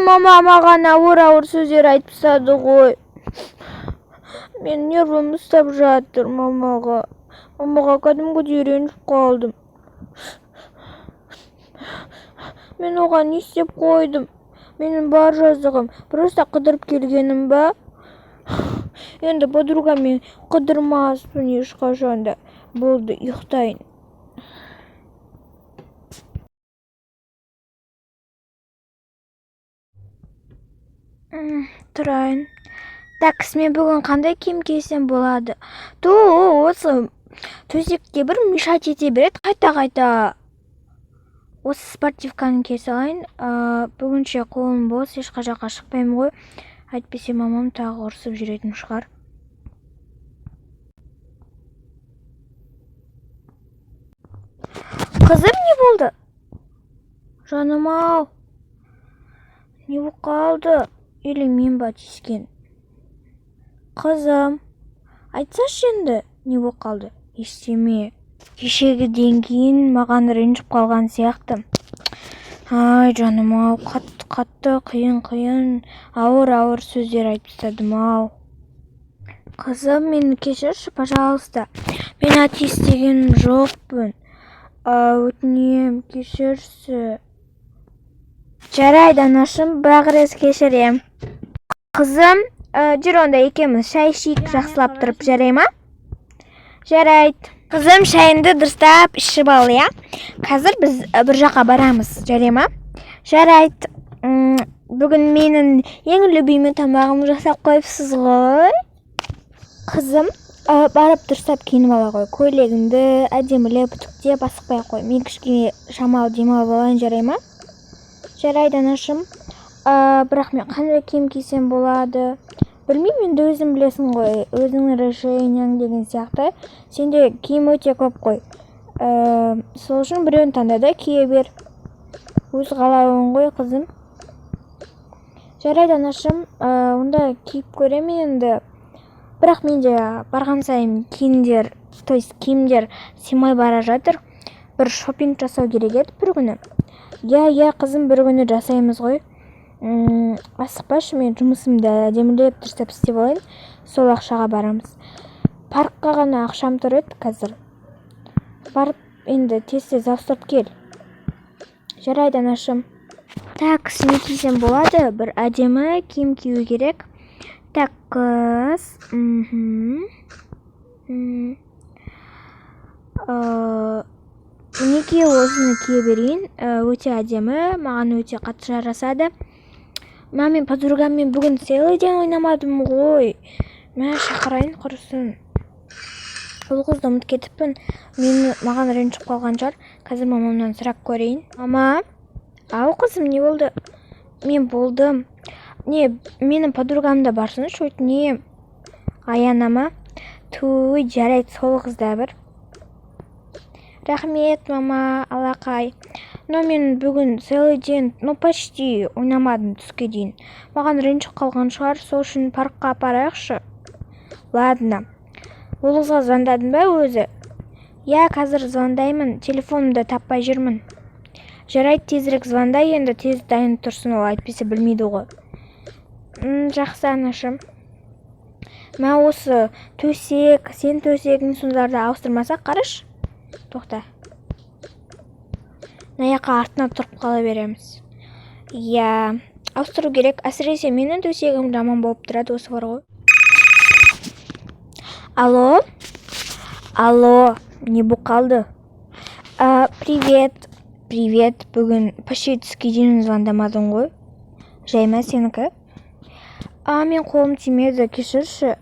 мама маған ауыр сөздер айтып тастады ғой. Мен нервім ұстап жатыр мамаға. Мамаға кәдімгідей ренжіп қалдым. Мен оған не істеп қойдым? Менің бар жазығым. Просто қыдырып келгенім ба? Енді подругамен қыдырмаспын ешқашанда. Болды, ұйықтайын. Тұрайын. Так, мен бүгін қандай киім кисем болады? Осы төсекте бір мешать ете береді қайта-қайта. Осы спортивканы кие салайын. Бүгінше қолым бос, ешқа жаққа шықпаймын ғой. Әйтпесе мамам тағы ұрсып жүретін шығар. Қызым, не болды? Жаным-ау. Не болып қалды? Или мен ба тиіскен? Қызым, айтсашы енді, не болып қалды? Ештеме. Кешегіден кейін маған ренжіп қалған сияқты. Ай, жаным-ау, қатты, қиын, ауыр сөздер айтып тастадым-ау. Қызым, мені кешірші, пожалуйста. Мен атеист деген жоқпын. Өтінем, кешірші. Жарайды, анашым, бірақ рет кешірем. Қызым, жүр онда екеуміз шай ішейік, жақсылап тұрып, жарай ма? Жарайды. Қызым, шайынды дұрыстап ішіп ал, я? Қазір біз бір жаққа барамыз, жарай ма? Жарайды. Бүгін менің ең любимый тамағым жасап қойыпсыз ғой. Қызым, барып дұрыстап киініп ала қой. Көйлегіңді әдемілеп, үтіктеп асықпай қой. Мен кішкене шамалы демалып алайын, жарай ма? Жарайды, анашым. Бірақ мен қандай киім кисем болады? Білмеймін, енді өзің білесің ғой, өзіңнің решениең деген сияқты. Сенде киім өте көп қой. Сол үшін біреуін таңда да кие бер. Өз қалауың ғой, қызым. Жарайды, анашым, онда киіп көремін енді. Бірақ менде барған сайын киімдер симай бара жатыр. Бір шопинг жасау керек еді бір күні. Я, қызым, бір күні жасаймыз ғой. Асықпашы, мен жұмысымды әдемілеп дұрыстап істеп алайын. Сол ақшаға барамыз. Паркқа ғана ақшам тұр еді қазір. Барып енді тез ауыстырып кел. Жарайды, анашым. Так, не кисем болады? Бір әдемі киім кию керек. Так, қыз. Мінекей осыны кие берейін. Өте әдемі, маған өте қатты жарасады. Мен подругаммен бүгін целыйден ойнамадым ғой. Мә, шақырайын құрысын. Ол қызды ұмыт кетіппін. Маған ренжіп қалған шығар. Қазір мамамнан сұрақ көрейін. Мама, ау қызым, не болды? Мен болдым. Менің подругамда барсыншы, өтінем. Аянама. Жарайды, сол қызда бір. Рахмет, мама, алақай. Но мен бүгін целый день, почти ойнамадым түске дейін. Маған ренжіп қалған шығар, сол үшін паркқа апарайықшы. Ладно. Ол қызға звондадың ба өзі? Я, қазір звондаймын, телефонымды таппай жүрмін. Жарайды, тезірек звондай, енді тез дайын тұрсын, ол айтпесе білмейді ғой. Жақсы, анашым. Осы төсек, сен төсегің сондарды ауыстырмасақ, қараш. Тоқта. Наяққа артына тұрып қала береміз. Я, ауыстыру керек. Әсіресе менің төсегім жаман болып тұрады, осы бар ғой. Алло, не болып қалды? Привет. Бүгін почти түске дейін звондамадың ғой. Жайма сенікі? Мен қолым тимеді, кешірші.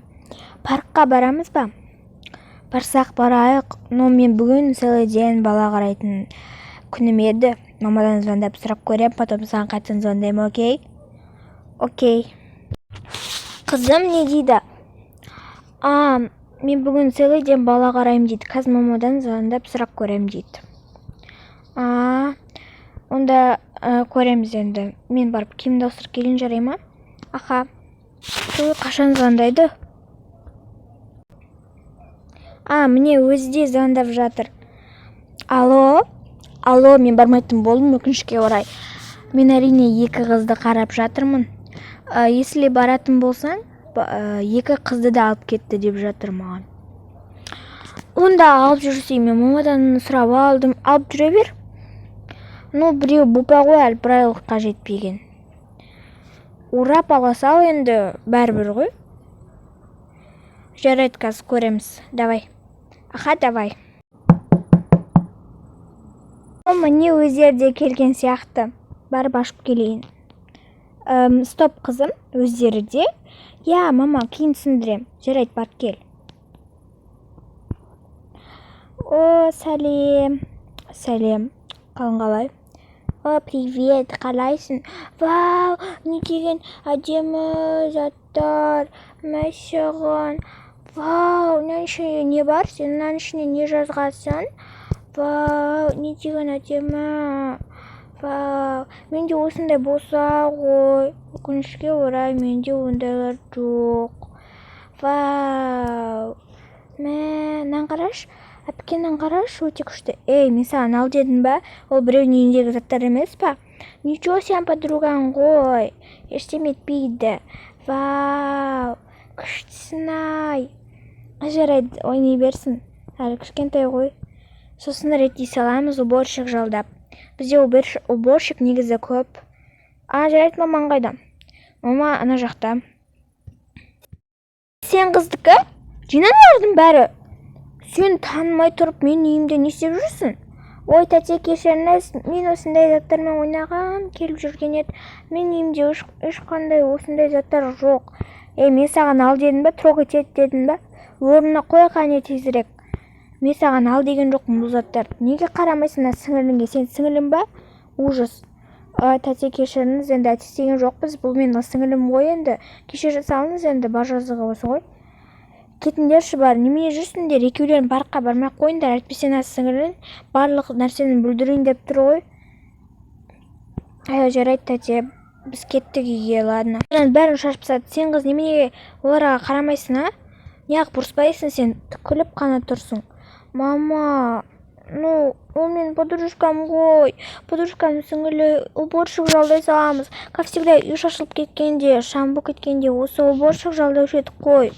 Паркқа барамыз ба? Барсақ барайық, но мен бүгін целый день бала қарайтын күнім еді. Мамадан звондап сұрап көрем, потом саған қайтадан звондаймын, окей? Окей. Қызым, не дейді? Мен бүгін целый день бала қараймын дейді. Қазір мамадан звондап сұрап көрем дейді. Онда көреміз енді. Мен барып киімді ауыстырып келейін, жарай ма? Аха. Қашан звондайды? Міне өзі де звондап жатыр. Алло, мен бармайтын болдым, өкінішке орай. Мен әрине екі қызды қарап жатырмын. Если баратын болсаң, екі қызды да алып кетті деп жатыр маған. Онда алып жүрсей, мен мамадан сұрап алдым, алып жүре бер. Біреу бопа ғой, әлі бір айлыққа жетпеген. Урап ала сал, енді бәрібір ғой. Жарайды, қазір көреміз. Давай. Аха, давай. Міне өздері де келген сияқты. Барып ашып келейін. Стоп, қызым, өздері де. Я, мама, кейін түсіндірем. Жарайды, барып кел. О, сәлем. Сәлем. Қалай? О, привет, қалайсың? Вау, не деген әдемі заттар. Мәшіған. Вау, не бар? Сен мынаның ішіне не жазғансың? Вау, не деген әдемі. Вау, менде осындай болса ғой. Өкінішке орай, менде ондайлар жоқ. Вау. Мынаны қараш. Әпкенің қараш, өте күшті. Ей, мен саған ал дедім ба? Ол біреудің үйіндегі заттар емес па? Ничего, сен подругаң ғой. Ештеме етпейді. Вау, күштісін-ай. Жарайды, ойнай берсін. Әлі кішкентай ғой. Сосын реттей саламыз, уборщик жалдап. Бізде уборщик негізі көп. Жарайды, мамаң қайда? Мама ана жақта. Сен қыздікі? Жинанардың бәрі. Сен танымай тұрып, мен үйімде не істеп жүрсің? Ой, тәте, кешіріңіз, мен осындай заттармен ойнағам келіп жүрген еді. Мен үйімде ешқандай осындай заттар жоқ. Мен саған ал дедім ба, трогать ет дедім ба? Орнына қой қане тезірек. Мен саған ал деген жоқпын бұл заттар. Неге қарамайсың сіңіліңе? Сен сіңілің ба? Ужас. Тәте, кешіріңіз, енді әтестеген жоқпыз. Бұл менің сіңілім ғой енді. Кешіре салыңыз енді, бар жазығы осы ғой. Кетіндерші бар, немене жүрсіңдер, екеулерін паркқа бармай қойыңдар, әйтпесе сіңілің барлық нәрсені бүлдірейін деп тұр ғой. Жарайды, тәте, біз кеттік үйге, ладно. Бәрін шашып тастады. Сен қыз неменеге оларға қарамайсың, а? Неғып ұрыспайсың, сен күліп қана тұрсың. Мама, ол мен подружкам ғой. Подружкам сіңілі, уборщик жалдай саламыз. Как всегда, үй шашылып кеткенде, шамбу кеткенде, осы уборщик жалдаушы едік қой.